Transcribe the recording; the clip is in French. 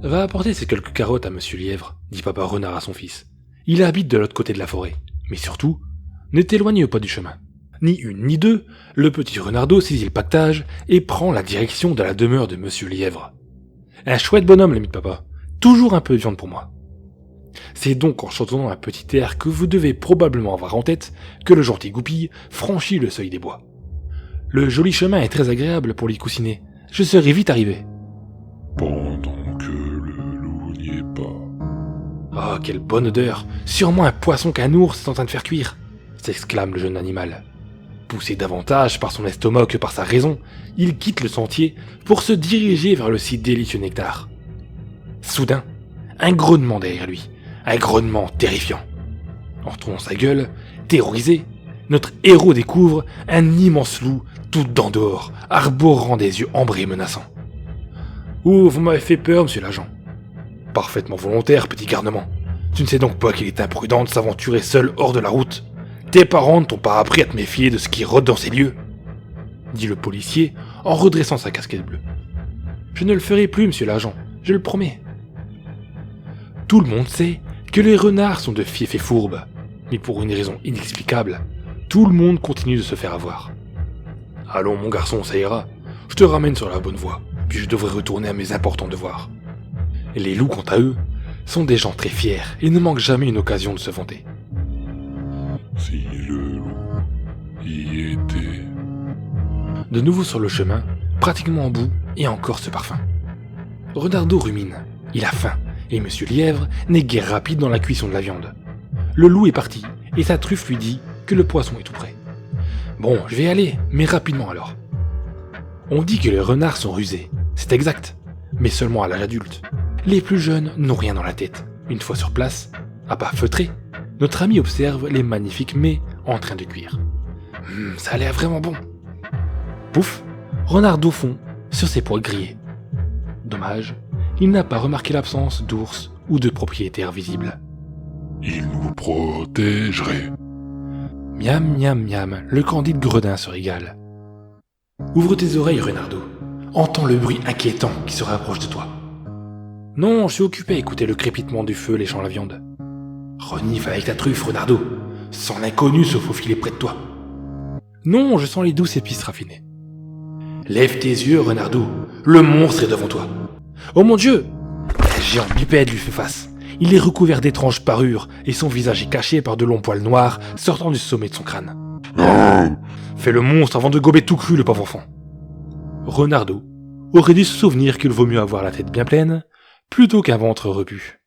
Va apporter ces quelques carottes à Monsieur Lièvre, dit Papa Renard à son fils. Il habite de l'autre côté de la forêt. Mais surtout, ne t'éloigne pas du chemin. Ni une ni deux, le petit Renardeau saisit le pactage et prend la direction de la demeure de Monsieur Lièvre. Un chouette bonhomme, l'ami de papa. Toujours un peu de viande pour moi. C'est donc en chantonnant un petit air que vous devez probablement avoir en tête que le gentil Goupille franchit le seuil des bois. Le joli chemin est très agréable pour l'y coussiner. Je serai vite arrivé. Pendant que le loup n'y est pas. Oh, quelle bonne odeur! Sûrement un poisson qu'un ours est en train de faire cuire! S'exclame le jeune animal. Poussé davantage par son estomac que par sa raison, il quitte le sentier pour se diriger vers le si délicieux nectar. Soudain, un grognement derrière lui, un grognement terrifiant. En tournant sa gueule, terrorisé, notre héros découvre un immense loup tout dents dehors, arborant des yeux ambrés et menaçants. « Oh, vous m'avez fait peur, monsieur l'agent. » Parfaitement volontaire, petit garnement. Tu ne sais donc pas qu'il est imprudent de s'aventurer seul hors de la route. Tes parents ne t'ont pas appris à te méfier de ce qui rôde dans ces lieux, dit le policier en redressant sa casquette bleue. Je ne le ferai plus, monsieur l'agent, je le promets. Tout le monde sait que les renards sont de fiefs et fourbes, mais pour une raison inexplicable, tout le monde continue de se faire avoir. Allons mon garçon, ça ira, je te ramène sur la bonne voie, puis je devrais retourner à mes importants devoirs. Les loups, quant à eux, sont des gens très fiers et ne manquent jamais une occasion de se vanter. Si le loup y était... De nouveau sur le chemin, pratiquement en bout, et encore ce parfum. Renardeau rumine, il a faim, et Monsieur Lièvre n'est guère rapide dans la cuisson de la viande. Le loup est parti, et sa truffe lui dit que le poisson est tout prêt. Bon, je vais aller, mais rapidement alors. On dit que les renards sont rusés, c'est exact, mais seulement à l'âge adulte. Les plus jeunes n'ont rien dans la tête. Une fois sur place, à pas feutrer, notre ami observe les magnifiques mets en train de cuire. Ça a l'air vraiment bon. Pouf, Renardeau fond sur ses pois grillés. Dommage, il n'a pas remarqué l'absence d'ours ou de propriétaires visibles. Il nous protégerait. Miam, miam, miam, le candide gredin se régale. Ouvre tes oreilles, Renardeau. Entends le bruit inquiétant qui se rapproche de toi. Non, je suis occupé à écouter le crépitement du feu léchant la viande. Renifle avec ta truffe, Renardeau. Sens l'inconnu se faufiler près de toi. Non, je sens les douces épices raffinées. Lève tes yeux, Renardeau. Le monstre est devant toi. Oh mon Dieu! Un géant bipède lui fait face. Il est recouvert d'étranges parures et son visage est caché par de longs poils noirs sortant du sommet de son crâne. Fais le monstre avant de gober tout cru le pauvre enfant. Renardeau aurait dû se souvenir qu'il vaut mieux avoir la tête bien pleine plutôt qu'un ventre repu.